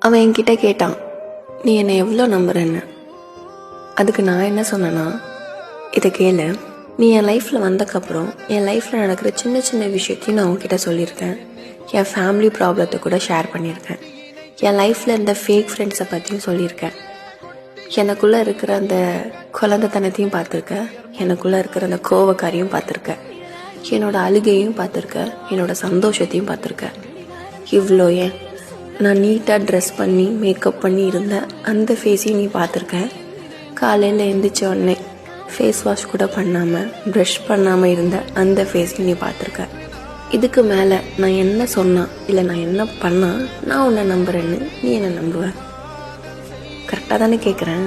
அவன் என்கிட்ட கேட்டான், நீ என்னை எவ்வளோ நம்புறேன்னு. அதுக்கு நான் என்ன சொன்னேன்னா, இதை கேளு, நீ என் லைஃப்பில் வந்தக்கப்புறம் என் லைஃப்பில் நடக்கிற சின்ன சின்ன விஷயத்தையும் நான் உன்கிட்ட சொல்லியிருக்கேன். என் ஃபேமிலி ப்ராப்ளத்தை கூட ஷேர் பண்ணியிருக்கேன். என் லைஃப்பில் இருந்த ஃபேக் ஃப்ரெண்ட்ஸை பற்றியும் சொல்லியிருக்கேன். எனக்குள்ளே இருக்கிற அந்த குழந்தைத்தனத்தையும் பார்த்துருக்க, எனக்குள்ளே இருக்கிற அந்த கோவக்காரியும் பார்த்துருக்க, என்னோட அழுகையும் பார்த்துருக்க, என்னோட சந்தோஷத்தையும் பார்த்துருக்க. இவ்வளோ ஏன், நான் நீட்டாக ட்ரெஸ் பண்ணி மேக்கப் பண்ணி இருந்தேன் அந்த ஃபேஸையும் நீ பார்த்துருக்க. காலையில் எழுந்திரிச்ச உடனே ஃபேஸ் வாஷ் கூட பண்ணாமல் ப்ரஷ் பண்ணாமல் இருந்த அந்த ஃபேஸையும் நீ பார்த்துருக்க. இதுக்கு மேலே நான் என்ன சொன்னா இல்லை நான் என்ன பண்ணால் நான் உன்னை நம்புறேன்னு நீ என்னை நம்புவேன்? கரெக்டாக தானே கேட்குறேன்?